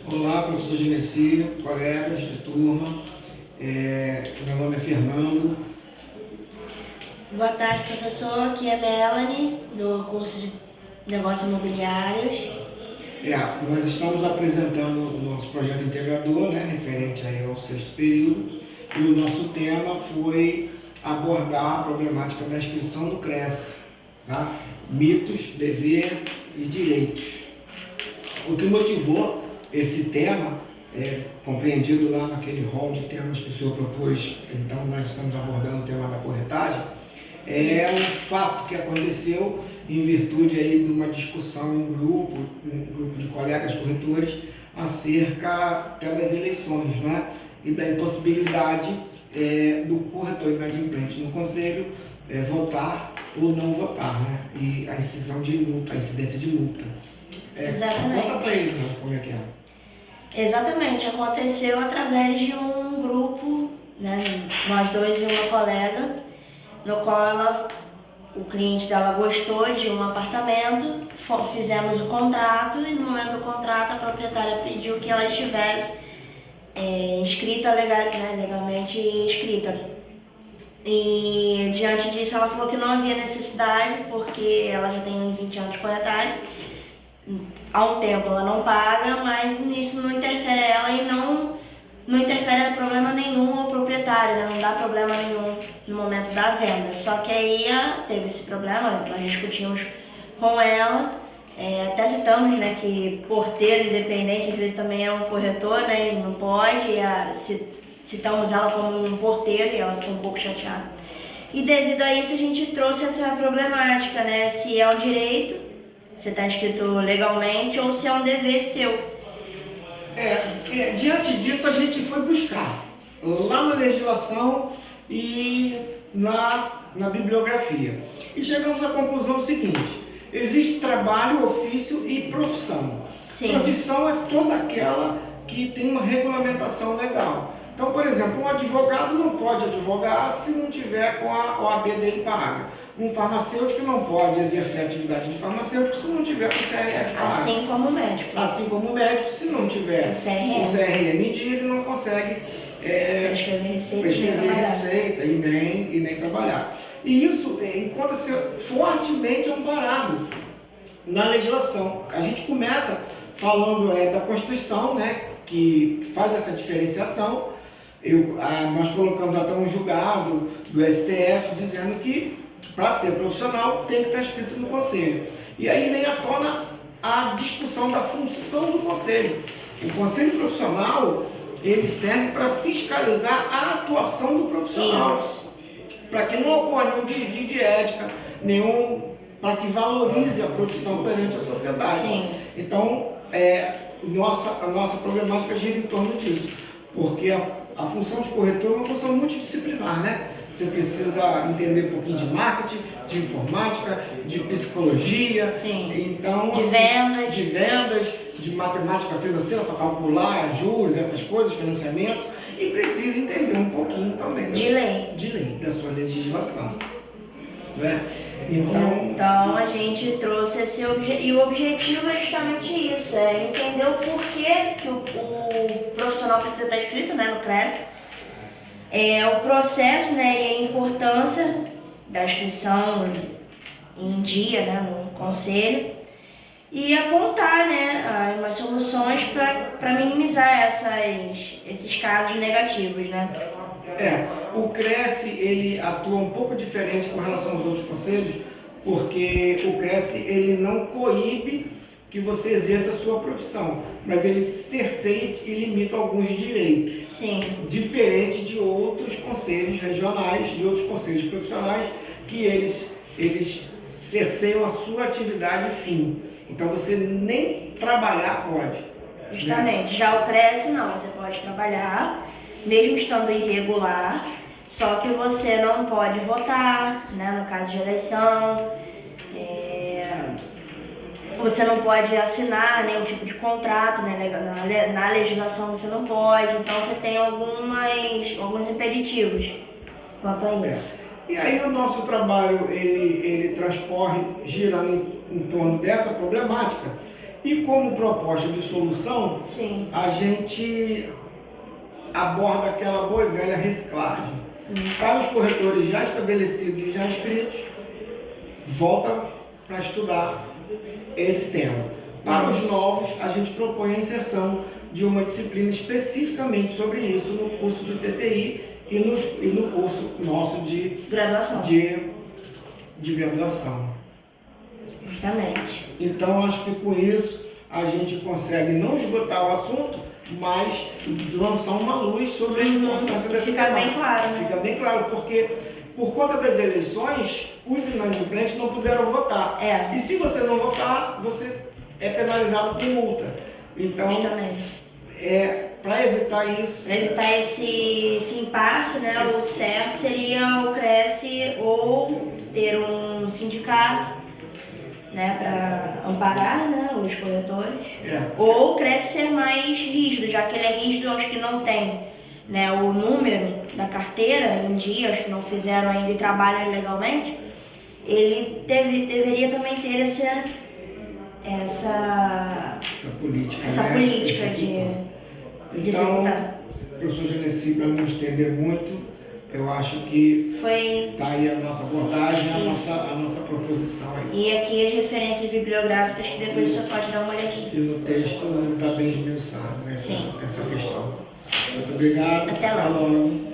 Olá, professor Genesi, colegas de turma. Meu nome é Fernando. Boa tarde, professor. Aqui é Melanie, do curso de Negócios Imobiliários. Nós estamos apresentando o nosso projeto integrador, né, referente aí ao sexto período, e o nosso tema foi abordar a problemática da inscrição do CRES, tá? Mitos, dever e direitos. O que motivou esse tema, compreendido lá naquele rol de temas que o senhor propôs, então nós estamos abordando o tema da corretagem, é um fato que aconteceu em virtude aí de uma discussão em grupo de colegas corretores, acerca até das eleições, né? E da impossibilidade do corretor inadimplente no conselho votar ou não votar, né? E a incisão de multa, a incidência de multa. Exatamente. Conta para ele, né, como é que é. Exatamente, aconteceu através de um grupo, né, nós dois e uma colega, no qual o cliente dela gostou de um apartamento, fizemos o contrato e no momento do contrato a proprietária pediu que ela estivesse inscrita, legalmente inscrita. E diante disso ela falou que não havia necessidade, porque ela já tem uns 20 anos de corretagem. Há um tempo ela não paga, mas nisso não interfere ela e não interfere problema nenhum ao proprietário, né? Não dá problema nenhum no momento da venda. Só que aí teve esse problema, nós discutimos com ela, até citamos, né, que porteiro independente às vezes também é um corretor, né, e não pode, citamos ela como um porteiro e ela ficou um pouco chateada. E devido a isso a gente trouxe essa problemática, né, se é um direito, se está inscrito legalmente, ou se é um dever seu. Diante disso, a gente foi buscar lá na legislação e na bibliografia. E chegamos à conclusão seguinte: existe trabalho, ofício e profissão. Sim. Profissão é toda aquela que tem uma regulamentação legal. Então, por exemplo, um advogado não pode advogar se não tiver com a OAB dele paga. Um farmacêutico não pode exercer a atividade de farmacêutico se não tiver com o CRF pago. Assim como o médico. Assim como o médico, se não tiver o CRM em dia, ele não consegue prescrever receita e nem trabalhar. E isso encontra-se fortemente amparado na legislação. A gente começa falando da Constituição, né, que faz essa diferenciação. Nós colocamos até um julgado do STF dizendo que para ser profissional tem que estar inscrito no conselho. E aí vem à tona a discussão da função do conselho. O conselho profissional, ele serve para fiscalizar a atuação do profissional, para que não ocorra nenhum desvio de ética, para que valorize a profissão perante a sociedade. Sim. Então, a nossa problemática gira em torno disso, porque a função de corretor é uma função multidisciplinar, né? Você precisa entender um pouquinho de marketing, de informática, de psicologia. Sim. Então, de vendas, de matemática financeira para calcular juros, essas coisas, financiamento, e precisa entender um pouquinho também de lei, da sua legislação. Né? Então a gente trouxe esse objetivo, e o objetivo é justamente isso, é entender o porquê que o profissional precisa estar inscrito, né, no CRES, o processo, né, e a importância da inscrição em dia, né, no conselho, e apontar, né, umas soluções para minimizar esses casos negativos, né. O CRES, ele atua um pouco diferente com relação aos outros conselhos, porque o CRES, ele não coíbe que você exerça a sua profissão, mas ele cerceia e limita alguns direitos. Sim. Diferente de outros conselhos regionais, de outros conselhos profissionais, que eles cerceiam a sua atividade fim. Então você nem trabalhar pode. Justamente. Né? Já o CRES não, você pode trabalhar, mesmo estando irregular, só que você não pode votar, né, no caso de eleição, você não pode assinar nenhum tipo de contrato, né, na legislação você não pode, então você tem alguns impeditivos quanto a isso. E aí o nosso trabalho, ele gira em torno dessa problemática, E como proposta de solução, Sim. a gente aborda aquela boa e velha reciclagem. Para os corretores já estabelecidos e já inscritos, volta para estudar esse tema. Para os novos, a gente propõe a inserção de uma disciplina especificamente sobre isso no curso de TTI e no curso nosso de Graduação. de graduação. Justamente. Então, acho que com isso a gente consegue não esgotar o assunto, mas lançar uma luz sobre a importância dessa Fica bem claro, né? Fica bem claro, porque por conta das eleições, os inadimplentes não puderam votar. É. E se você não votar, você é penalizado com multa. Então, Justamente. para evitar isso... Para evitar esse impasse, né, o certo seria o Cresce ou ter um sindicato, né, para amparar, né, os corretores, ou o Cresce ser mais rígido, já que ele é rígido aos que não tem, né, o número da carteira em dia, os que não fizeram ainda e trabalham ilegalmente, ele deveria também ter essa política, de então, executar. professor Genesi, para não estender muito, eu acho que está aí a nossa abordagem, a nossa proposição aí. E aqui as referências bibliográficas que depois você pode dar uma olhadinha. E no texto está bem esmiuçado essa questão. Muito obrigado. Até logo.